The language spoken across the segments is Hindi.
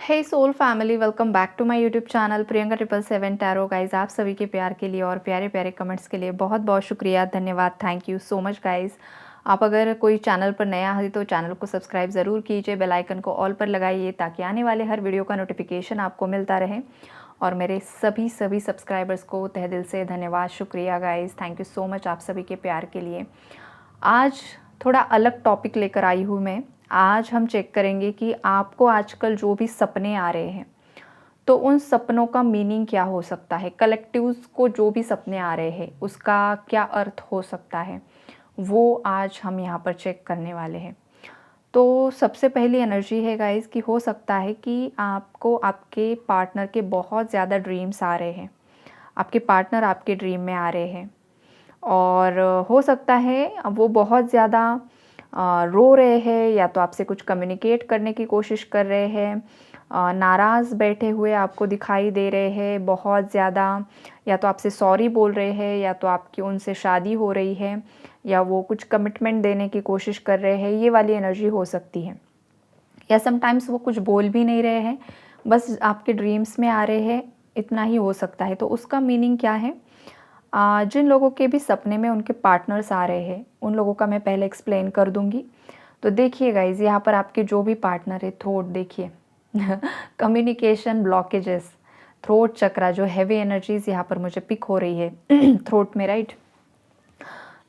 Hey soul family, welcome back to my YouTube channel Priyanka 777 tarot. Guys, आप सभी के प्यार के लिए और प्यारे प्यारे कमेंट्स के लिए बहुत बहुत शुक्रिया, धन्यवाद, thank you so much guys. आप अगर कोई चैनल पर नया है तो चैनल को सब्सक्राइब ज़रूर कीजिए, बेल आइकन को ऑल पर लगाइए ताकि आने वाले हर वीडियो का नोटिफिकेशन आपको मिलता रहे। और मेरे सभी सब्सक्राइबर्स को तहे दिल से धन्यवाद, शुक्रिया guys, thank you so much आप सभी के प्यार के लिए। आज थोड़ा अलग टॉपिक लेकर आई हूँ मैं। आज हम चेक करेंगे कि आपको आजकल जो भी सपने आ रहे हैं तो उन सपनों का मीनिंग क्या हो सकता है। कलेक्टिव्स को जो भी सपने आ रहे हैं उसका क्या अर्थ हो सकता है, वो आज हम यहाँ पर चेक करने वाले हैं। तो सबसे पहली एनर्जी है गाइस कि हो सकता है कि आपको आपके पार्टनर के बहुत ज़्यादा ड्रीम्स आ रहे हैं, आपके पार्टनर आपके ड्रीम में आ रहे हैं और हो सकता है वो बहुत ज़्यादा रो रहे हैं या तो आपसे कुछ कम्युनिकेट करने की कोशिश कर रहे हैं, नाराज़ बैठे हुए आपको दिखाई दे रहे हैं बहुत ज़्यादा, या तो आपसे सॉरी बोल रहे हैं, या तो आपकी उनसे शादी हो रही है, या वो कुछ कमिटमेंट देने की कोशिश कर रहे हैं। ये वाली एनर्जी हो सकती है। या समटाइम्स वो कुछ बोल भी नहीं रहे हैं, बस आपके ड्रीम्स में आ रहे हैं, इतना ही हो सकता है। तो उसका मीनिंग क्या है? जिन लोगों के भी सपने में उनके पार्टनर्स आ रहे हैं उन लोगों का मैं पहले एक्सप्लेन कर दूंगी। तो देखिए गाइज, यहाँ पर आपके जो भी पार्टनर है, थ्रोट देखिए कम्युनिकेशन ब्लॉकेजेस, थ्रोट चक्रा, जो हैवी एनर्जीज यहाँ पर मुझे पिक हो रही है थ्रोट में, राइट।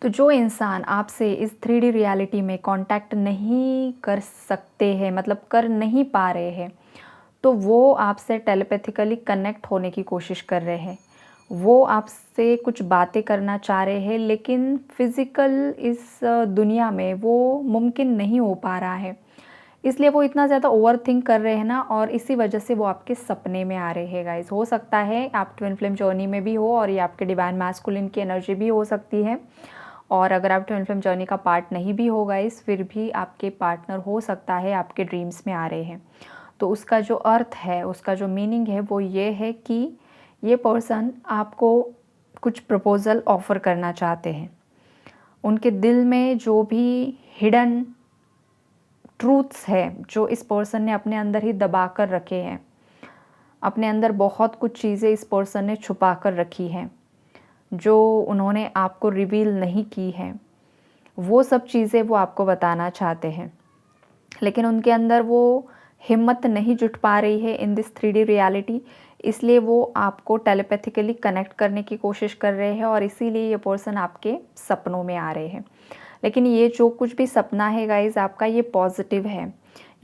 तो जो इंसान आपसे इस 3D रियलिटी में कांटेक्ट नहीं कर सकते हैं, मतलब कर नहीं पा रहे हैं, तो वो आपसे टेलीपैथिकली कनेक्ट होने की कोशिश कर रहे हैं। वो आपसे कुछ बातें करना चाह रहे हैं, लेकिन फिज़िकल इस दुनिया में वो मुमकिन नहीं हो पा रहा है। इसलिए वो इतना ज़्यादा ओवरथिंक कर रहे हैं ना, और इसी वजह से वो आपके सपने में आ रहे हैं गाइस। हो सकता है आप ट्विन फ्लेम जर्नी में भी हो और ये आपके डिवाइन मैस्कुलिन की एनर्जी भी हो सकती है। और अगर आप ट्विन फ्लेम जर्नी का पार्ट नहीं भी हो गाइस, फिर भी आपके पार्टनर हो सकता है आपके ड्रीम्स में आ रहे हैं। तो उसका जो अर्थ है, उसका जो मीनिंग है वो ये है कि ये पर्सन आपको कुछ प्रपोज़ल ऑफ़र करना चाहते हैं। उनके दिल में जो भी हिडन ट्रूथ्स है, जो इस पर्सन ने अपने अंदर ही दबा कर रखे हैं, अपने अंदर बहुत कुछ चीज़ें इस पर्सन ने छुपा कर रखी हैं, जो उन्होंने आपको रिवील नहीं की हैं, वो सब चीज़ें वो आपको बताना चाहते हैं। लेकिन उनके अंदर वो हिम्मत नहीं जुट पा रही है इन दिस 3D रियलिटी, इसलिए वो आपको टेलीपैथिकली कनेक्ट करने की कोशिश कर रहे हैं और इसीलिए ये पर्सन आपके सपनों में आ रहे हैं। लेकिन ये जो कुछ भी सपना है गाइज़ आपका, ये पॉजिटिव है।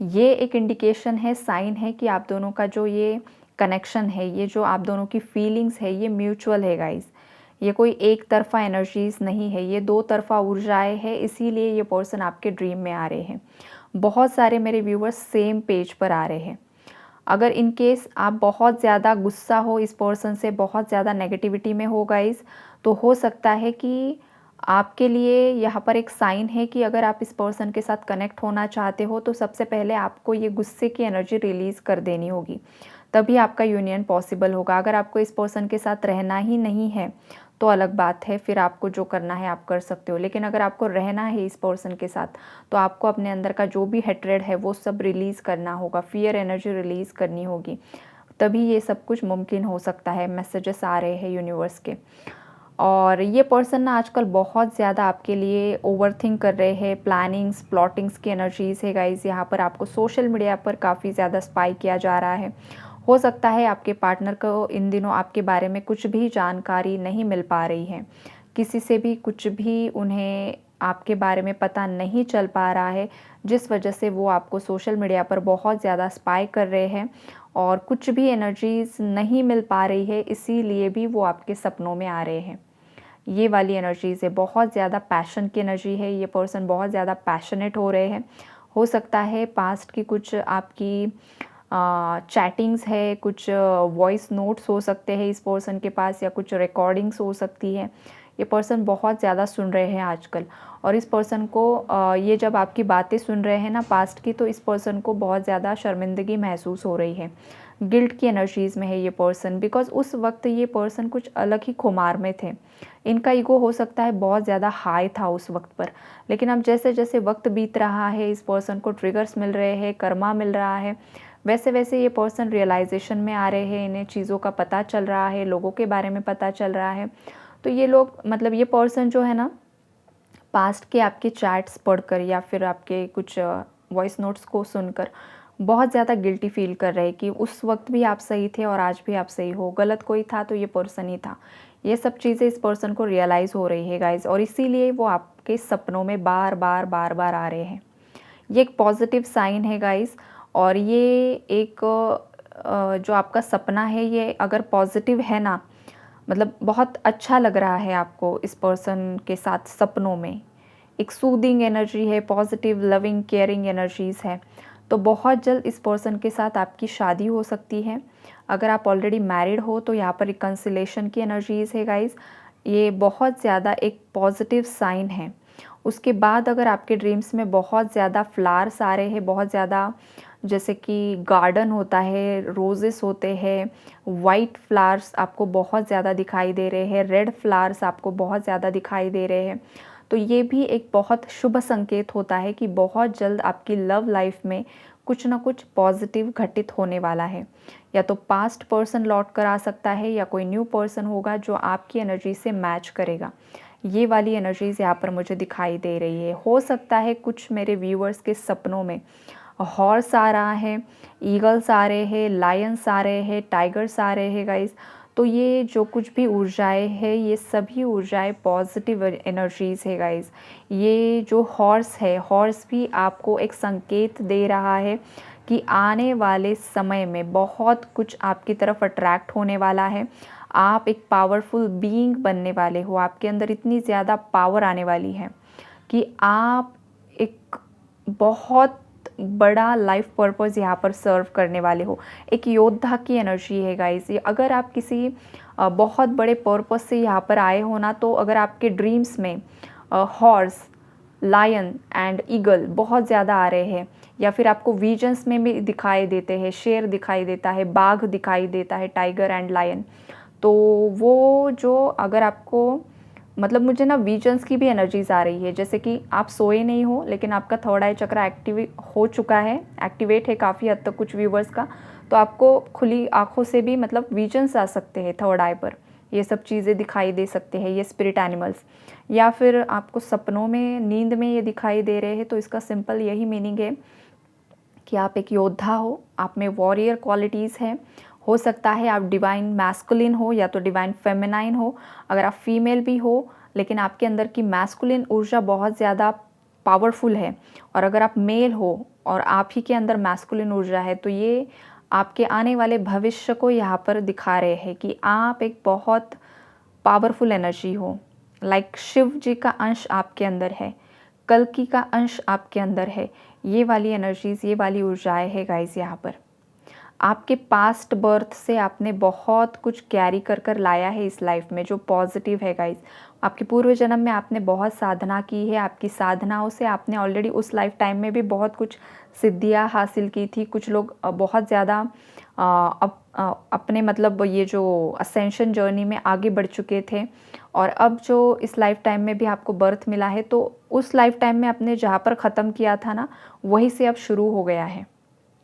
ये एक इंडिकेशन है, साइन है कि आप दोनों का जो ये कनेक्शन है, ये जो आप दोनों की फीलिंग्स है, ये म्यूचुअल है गाइज़। ये कोई एक तरफ़ा एनर्जीज़ नहीं है, ये दो तरफ़ा ऊर्जाएँ हैं, इसीलिए ये पर्सन आपके ड्रीम में आ रहे हैं। बहुत सारे मेरे व्यूवर्स सेम पेज पर आ रहे हैं। अगर इन केस आप बहुत ज़्यादा गुस्सा हो इस पर्सन से, बहुत ज़्यादा नेगेटिविटी में हो गाइज़, तो हो सकता है कि आपके लिए यहाँ पर एक साइन है कि अगर आप इस पर्सन के साथ कनेक्ट होना चाहते हो तो सबसे पहले आपको ये गुस्से की एनर्जी रिलीज़ कर देनी होगी, तभी आपका यूनियन पॉसिबल होगा। अगर आपको इस पर्सन के साथ रहना ही नहीं है तो अलग बात है, फिर आपको जो करना है आप कर सकते हो। लेकिन अगर आपको रहना है इस पर्सन के साथ तो आपको अपने अंदर का जो भी हेट्रेड है वो सब रिलीज़ करना होगा, फियर एनर्जी रिलीज़ करनी होगी, तभी ये सब कुछ मुमकिन हो सकता है। मैसेजेस आ रहे हैं यूनिवर्स के। और ये पर्सन ना आजकल बहुत ज़्यादा आपके लिए ओवरथिंक कर रहे हैं, प्लानिंग्स प्लॉटिंग्स की एनर्जीज़ है गाइज़। यहाँ पर आपको सोशल मीडिया पर काफ़ी ज़्यादा स्पाई किया जा रहा है। हो सकता है आपके पार्टनर को इन दिनों आपके बारे में कुछ भी जानकारी नहीं मिल पा रही है, किसी से भी कुछ भी उन्हें आपके बारे में पता नहीं चल पा रहा है, जिस वजह से वो आपको सोशल मीडिया पर बहुत ज़्यादा स्पाई कर रहे हैं और कुछ भी एनर्जीज़ नहीं मिल पा रही है, इसीलिए भी वो आपके सपनों में आ रहे हैं। ये वाली एनर्जीज़ है, बहुत ज़्यादा पैशन की एनर्जी है। ये पर्सन बहुत ज़्यादा पैशनेट हो रहे हैं। हो सकता है पास्ट की कुछ आपकी चैटिंग्स है, कुछ वॉइस नोट्स हो सकते हैं इस पर्सन के पास, या कुछ रिकॉर्डिंग्स हो सकती है, ये पर्सन बहुत ज़्यादा सुन रहे हैं आजकल। और इस पर्सन को ये जब आपकी बातें सुन रहे हैं ना पास्ट की, तो इस पर्सन को बहुत ज़्यादा शर्मिंदगी महसूस हो रही है। गिल्ट की एनर्जीज़ में है ये पर्सन, बिकॉज़ उस वक्त ये पर्सन कुछ अलग ही खुमार में थे। इनका ईगो हो सकता है बहुत ज़्यादा हाई था उस वक्त पर, लेकिन अब जैसे जैसे वक्त बीत रहा है, इस पर्सन को ट्रिगर्स मिल रहे हैं, कर्मा मिल रहा है, वैसे वैसे ये पर्सन रियलाइजेशन में आ रहे हैं, इन्हें चीज़ों का पता चल रहा है, लोगों के बारे में पता चल रहा है। तो ये लोग मतलब ये पर्सन जो है ना, पास्ट के आपके चैट्स पढ़कर या फिर आपके कुछ वॉइस नोट्स को सुनकर बहुत ज़्यादा गिल्टी फील कर रहे हैं कि उस वक्त भी आप सही थे और आज भी आप सही हो, गलत कोई था तो ये पर्सन ही था। ये सब चीज़ें इस पर्सन को रियलाइज़ हो रही है गाइज़, और इसीलिए वो आपके सपनों में बार बार बार बार आ रहे हैं। ये एक पॉजिटिव साइन है गाइज़। और ये एक जो आपका सपना है, ये अगर पॉजिटिव है ना, मतलब बहुत अच्छा लग रहा है आपको इस पर्सन के साथ सपनों में, एक सूदिंग एनर्जी है, पॉजिटिव लविंग केयरिंग एनर्जीज़ है, तो बहुत जल्द इस पर्सन के साथ आपकी शादी हो सकती है। अगर आप ऑलरेडी मैरिड हो तो यहाँ पर रिकन्सिलेशन की एनर्जीज़ है गाइज़। ये बहुत ज़्यादा एक पॉजिटिव साइन है। उसके बाद अगर आपके ड्रीम्स में बहुत ज़्यादा फ्लावर्स आ रहे हैं, बहुत ज़्यादा, जैसे कि गार्डन होता है, रोजेस होते हैं, वाइट फ्लावर्स आपको बहुत ज़्यादा दिखाई दे रहे हैं, रेड फ्लावर्स आपको बहुत ज़्यादा दिखाई दे रहे हैं, तो ये भी एक बहुत शुभ संकेत होता है कि बहुत जल्द आपकी लव लाइफ में कुछ ना कुछ पॉजिटिव घटित होने वाला है। या तो पास्ट पर्सन लौट कर आ सकता है, या कोई न्यू पर्सन होगा जो आपकी एनर्जी से मैच करेगा। ये वाली एनर्जीज़ यहाँ पर मुझे दिखाई दे रही है। हो सकता है कुछ मेरे व्यूअर्स के सपनों में हॉर्स आ रहा है, ईगल्स आ रहे हैं, लायंस आ रहे हैं, टाइगर्स आ रहे हैं गाइस। तो ये जो कुछ भी ऊर्जाएं हैं, ये सभी ऊर्जाएं पॉजिटिव एनर्जीज़ है गाइस। ये जो हॉर्स है, हॉर्स भी आपको एक संकेत दे रहा है कि आने वाले समय में बहुत कुछ आपकी तरफ अट्रैक्ट होने वाला है। आप एक पावरफुल बीइंग बनने वाले हो, आपके अंदर इतनी ज़्यादा पावर आने वाली है कि आप एक बहुत बड़ा लाइफ पर्पस यहाँ पर सर्व करने वाले हो। एक योद्धा की एनर्जी है गाइस ये। अगर आप किसी बहुत बड़े पर्पस से यहाँ पर आए हो ना, तो अगर आपके ड्रीम्स में हॉर्स, लायन एंड ईगल बहुत ज़्यादा आ रहे हैं, या फिर आपको विजन्स में भी दिखाई देते हैं, शेर दिखाई देता है, बाघ दिखाई देता है, टाइगर एंड लायन, तो वो जो अगर आपको मतलब मुझे ना विजन्स की भी एनर्जीज आ रही है, जैसे कि आप सोए नहीं हो लेकिन आपका थर्ड आई चक्र एक्टिव हो चुका है, एक्टिवेट है काफ़ी हद तक कुछ व्यूवर्स का, तो आपको खुली आंखों से भी मतलब विजन्स आ सकते हैं थर्ड आई पर, ये सब चीज़ें दिखाई दे सकते हैं ये स्पिरिट एनिमल्स। या फिर आपको सपनों में, नींद में ये दिखाई दे रहे हैं, तो इसका सिंपल यही मीनिंग है कि आप एक योद्धा हो, आप में वॉरियर क्वालिटीज़ हैं। हो सकता है आप डिवाइन मैस्कुलिन हो या तो डिवाइन फेमिनाइन हो। अगर आप फीमेल भी हो लेकिन आपके अंदर की मैस्कुलिन ऊर्जा बहुत ज़्यादा पावरफुल है, और अगर आप मेल हो और आप ही के अंदर मैस्कुलिन ऊर्जा है, तो ये आपके आने वाले भविष्य को यहाँ पर दिखा रहे हैं कि आप एक बहुत पावरफुल एनर्जी हो। लाइक शिव जी का अंश आपके अंदर है, कल्कि का अंश आपके अंदर है। ये वाली एनर्जीज़, ये वाली ऊर्जाएं है गाइस यहाँ पर। आपके पास्ट बर्थ से आपने बहुत कुछ कैरी कर कर लाया है इस लाइफ में जो पॉजिटिव है गाइस। आपके पूर्व जन्म में आपने बहुत साधना की है, आपकी साधनाओं से आपने ऑलरेडी उस लाइफ टाइम में भी बहुत कुछ सिद्धियां हासिल की थी। कुछ लोग बहुत ज़्यादा अपने मतलब ये जो असेंशन जर्नी में आगे बढ़ चुके थे, और अब जो इस लाइफ टाइम में भी आपको बर्थ मिला है, तो उस लाइफ टाइम में आपने जहाँ पर ख़त्म किया था ना, वहीं से अब शुरू हो गया है,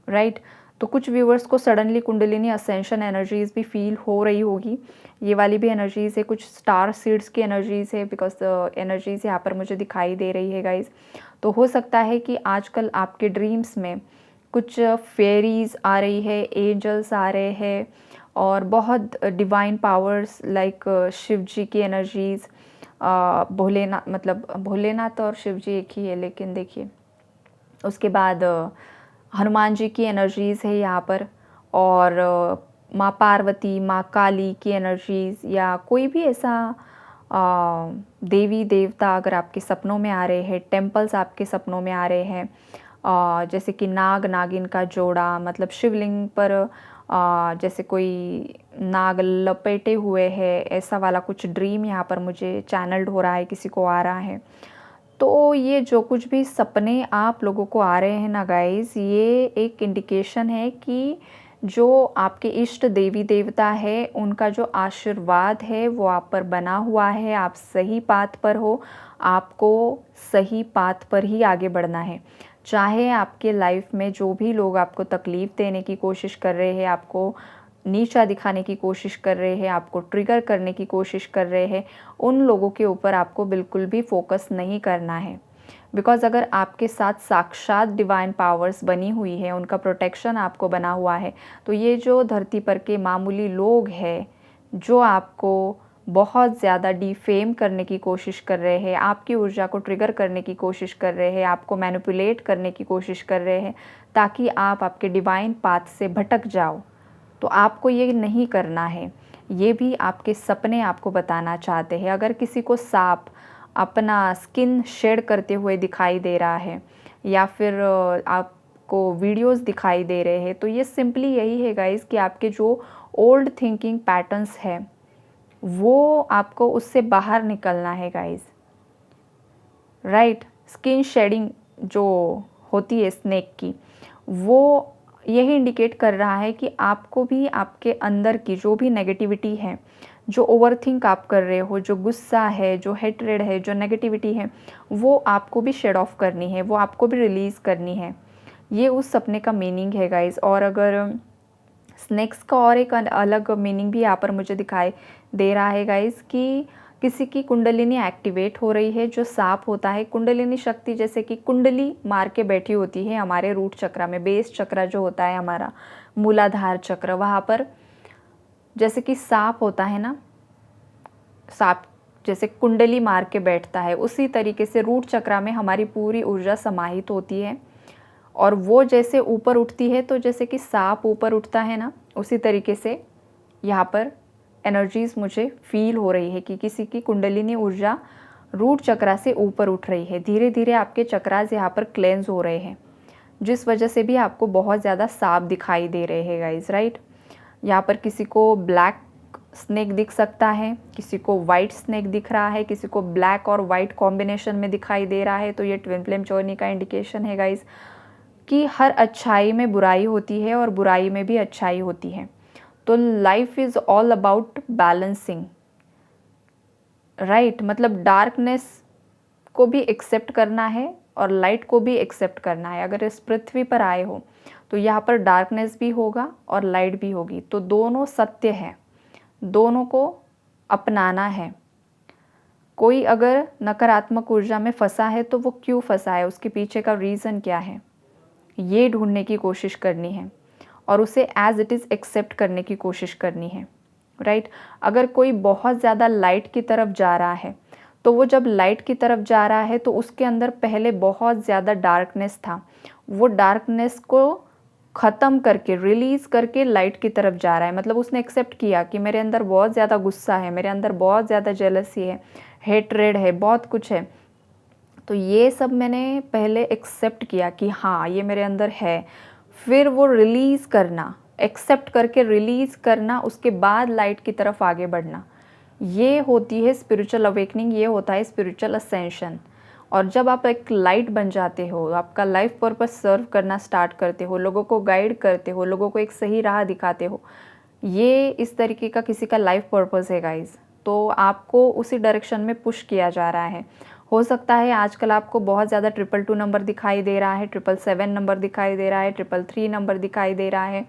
राइट। तो कुछ व्यूवर्स को सडनली कुंडलिनी असेंशन एनर्जीज़ भी फील हो रही होगी। ये वाली भी एनर्जीज़ है, कुछ स्टार सीड्स की एनर्जीज़ है, बिकॉज एनर्जीज़ यहाँ पर मुझे दिखाई दे रही है गाइज। तो हो सकता है कि आजकल आपके ड्रीम्स में कुछ फेरीज आ रही है, एंजल्स आ रहे हैं, और बहुत डिवाइन पावर्स लाइक शिव जी की एनर्जीज़, भोलेनाथ, मतलब भोलेनाथ और शिव जी एक ही है, लेकिन देखिए उसके बाद हनुमान जी की एनर्जीज़ है यहाँ पर, और माँ पार्वती, माँ काली की एनर्जीज़, या कोई भी ऐसा देवी देवता अगर आपके सपनों में आ रहे हैं, टेम्पल्स आपके सपनों में आ रहे हैं, जैसे कि नाग नागिन का जोड़ा, मतलब शिवलिंग पर जैसे कोई नाग लपेटे हुए है, ऐसा वाला कुछ ड्रीम यहाँ पर मुझे चैनल्ड हो रहा है, किसी को आ रहा है। तो ये जो कुछ भी सपने आप लोगों को आ रहे हैं ना गाइज़, ये एक इंडिकेशन है कि जो आपके इष्ट देवी देवता है, उनका जो आशीर्वाद है वो आप पर बना हुआ है। आप सही पाथ पर हो, आपको सही पाथ पर ही आगे बढ़ना है। चाहे आपके लाइफ में जो भी लोग आपको तकलीफ़ देने की कोशिश कर रहे हैं, आपको नीचा दिखाने की कोशिश कर रहे हैं, आपको ट्रिगर करने की कोशिश कर रहे हैं, उन लोगों के ऊपर आपको बिल्कुल भी फोकस नहीं करना है। बिकॉज़ अगर आपके साथ साक्षात डिवाइन पावर्स बनी हुई है, उनका प्रोटेक्शन आपको बना हुआ है, तो ये जो धरती पर के मामूली लोग हैं, जो आपको बहुत ज़्यादा डिफेम करने की कोशिश कर रहे हैं, आपकी ऊर्जा को ट्रिगर करने की कोशिश कर रहे हैं, आपको मैनिपुलेट करने की कोशिश कर रहे हैं, ताकि आप आपके डिवाइन पाथ से भटक जाओ, तो आपको ये नहीं करना है। ये भी आपके सपने आपको बताना चाहते हैं। अगर किसी को सांप अपना स्किन शेड करते हुए दिखाई दे रहा है, या फिर आपको वीडियोस दिखाई दे रहे हैं, तो ये सिंपली यही है गाइज़ कि आपके जो ओल्ड थिंकिंग पैटर्न्स है, वो आपको उससे बाहर निकलना है गाइज़, राइट। स्किन शेडिंग जो होती है स्नेक की, वो यही इंडिकेट कर रहा है कि आपको भी आपके अंदर की जो भी नेगेटिविटी है, जो ओवरथिंक आप कर रहे हो, जो गुस्सा है, जो हेट्रेड है, जो नेगेटिविटी है, वो आपको भी शेड ऑफ करनी है, वो आपको भी रिलीज़ करनी है। ये उस सपने का मीनिंग है गाइज़। और अगर स्नेक्स का और एक अलग मीनिंग भी यहाँ पर मुझे दिखाई दे रहा है गाइज़, कि किसी की कुंडलिनी एक्टिवेट हो रही है। जो सांप होता है, कुंडलिनी शक्ति जैसे कि कुंडली मार के बैठी होती है हमारे रूट चक्रा में, बेस चक्रा जो होता है हमारा मूलाधार चक्र, वहाँ पर जैसे कि सांप होता है ना, सांप जैसे कुंडली मार के बैठता है, उसी तरीके से रूट चक्रा में हमारी पूरी ऊर्जा समाहित होती है। और वो जैसे ऊपर उठती है, तो जैसे कि सांप ऊपर उठता है ना, उसी तरीके से यहाँ पर एनर्जीज़ मुझे फील हो रही है कि किसी की कुंडलिनी ऊर्जा रूट चक्रा से ऊपर उठ रही है। धीरे धीरे आपके चक्रास यहाँ पर क्लेंज हो रहे हैं, जिस वजह से भी आपको बहुत ज़्यादा सांप दिखाई दे रहे हैं गाइज, राइट। यहाँ पर किसी को ब्लैक स्नेक दिख सकता है, किसी को वाइट स्नेक दिख रहा है, किसी को ब्लैक और वाइट कॉम्बिनेशन में दिखाई दे रहा है। तो ये ट्विन फ्लेम जर्नी का इंडिकेशन है गाइज, कि हर अच्छाई में बुराई होती है और बुराई में भी अच्छाई होती है। तो life is all about balancing, right. मतलब डार्कनेस को भी एक्सेप्ट करना है और लाइट को भी एक्सेप्ट करना है। अगर इस पृथ्वी पर आए हो तो यहाँ पर डार्कनेस भी होगा और लाइट भी होगी, तो दोनों सत्य है, दोनों को अपनाना है। कोई अगर नकारात्मक ऊर्जा में फंसा है तो वो क्यों फंसा है, उसके पीछे का रीज़न क्या है, ये ढूंढने की कोशिश करनी है और उसे एज इट इज़ एक्सेप्ट करने की कोशिश करनी है, राइट। अगर कोई बहुत ज़्यादा लाइट की तरफ जा रहा है, तो वो जब लाइट की तरफ जा रहा है तो उसके अंदर पहले बहुत ज़्यादा डार्कनेस था, वो डार्कनेस को ख़त्म करके रिलीज़ करके लाइट की तरफ जा रहा है। मतलब उसने एक्सेप्ट किया कि मेरे अंदर बहुत ज़्यादा गुस्सा है, मेरे अंदर बहुत ज़्यादा जेलसी है, हेट्रेड है, बहुत कुछ है, तो ये सब मैंने पहले एक्सेप्ट किया कि हाँ ये मेरे अंदर है। फिर वो रिलीज़ करना, एक्सेप्ट करके रिलीज़ करना, उसके बाद लाइट की तरफ आगे बढ़ना, ये होती है स्पिरिचुअल अवेकनिंग, ये होता है स्पिरिचुअल असेंशन। और जब आप एक लाइट बन जाते हो, आपका लाइफ पर्पस सर्व करना स्टार्ट करते हो, लोगों को गाइड करते हो, लोगों को एक सही राह दिखाते हो, ये इस तरीके का किसी का लाइफ पर्पस है गाइज, तो आपको उसी डायरेक्शन में पुश किया जा रहा है। हो सकता है आजकल आपको बहुत ज़्यादा 222 नंबर दिखाई दे रहा है, 777 नंबर दिखाई दे रहा है, 333 नंबर दिखाई दे रहा है,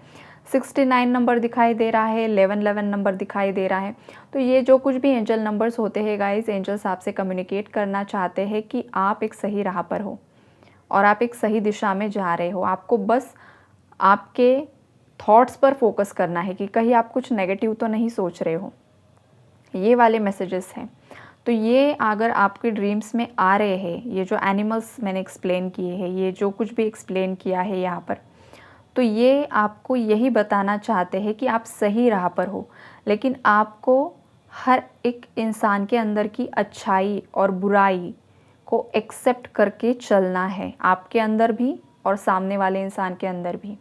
69 नंबर दिखाई दे रहा है, 1111 नंबर दिखाई दे रहा है। तो ये जो कुछ भी एंजल नंबर्स होते हैं गाइस, एंजल्स आपसे कम्युनिकेट करना चाहते हैं कि आप एक सही राह पर हो और आप एक सही दिशा में जा रहे हो। आपको बस आपके थॉट्स पर फोकस करना है कि कहीं आप कुछ नेगेटिव तो नहीं सोच रहे हो। ये वाले मैसेजेस हैं। तो ये अगर आपके ड्रीम्स में आ रहे हैं, ये जो एनिमल्स मैंने एक्सप्लेन किए हैं, ये जो कुछ भी एक्सप्लेन किया है यहाँ पर, तो ये आपको यही बताना चाहते हैं कि आप सही राह पर हो, लेकिन आपको हर एक इंसान के अंदर की अच्छाई और बुराई को एक्सेप्ट करके चलना है, आपके अंदर भी और सामने वाले इंसान के अंदर भी।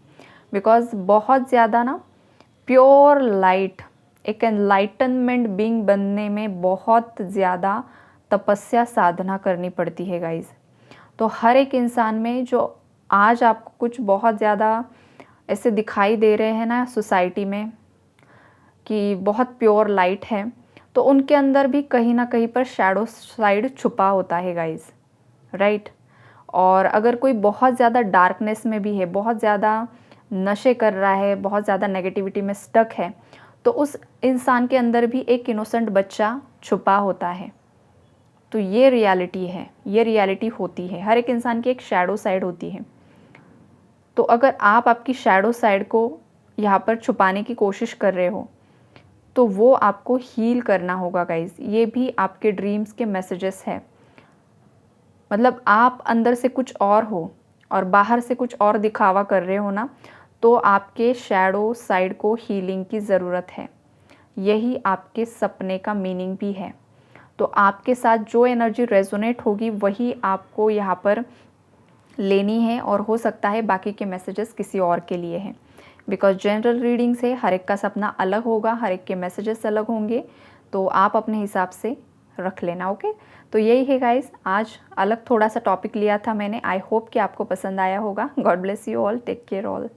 बिकॉज़ बहुत ज़्यादा ना प्योर लाइट, एक एनलाइटनमेंट बीइंग बनने में बहुत ज़्यादा तपस्या साधना करनी पड़ती है गाइज़। तो हर एक इंसान में जो आज आपको कुछ बहुत ज़्यादा ऐसे दिखाई दे रहे हैं ना सोसाइटी में कि बहुत प्योर लाइट है, तो उनके अंदर भी कहीं ना कहीं पर शैडो साइड छुपा होता है गाइज़, राइट। और अगर कोई बहुत ज़्यादा डार्कनेस में भी है, बहुत ज़्यादा नशे कर रहा है, बहुत ज़्यादा नेगेटिविटी में स्टक है, तो उस इंसान के अंदर भी एक इनोसेंट बच्चा छुपा होता है। तो ये रियलिटी है, ये रियलिटी होती है। हर एक इंसान की एक शैडो साइड होती है। तो अगर आप आपकी शैडो साइड को यहाँ पर छुपाने की कोशिश कर रहे हो, तो वो आपको हील करना होगा गाइज़। ये भी आपके ड्रीम्स के मैसेजेस है। मतलब आप अंदर से कुछ और हो और बाहर से कुछ और दिखावा कर रहे हो ना, तो आपके शैडो साइड को हीलिंग की ज़रूरत है। यही आपके सपने का मीनिंग भी है। तो आपके साथ जो एनर्जी रेजोनेट होगी वही आपको यहाँ पर लेनी है, और हो सकता है बाकी के मैसेजेस किसी और के लिए हैं। बिकॉज जनरल रीडिंग से हर एक का सपना अलग होगा, हर एक के मैसेजेस अलग होंगे, तो आप अपने हिसाब से रख लेना। ओके, तो यही है गाइस, आज अलग थोड़ा सा टॉपिक लिया था मैंने। आई होप कि आपको पसंद आया होगा। God bless you all, take care all.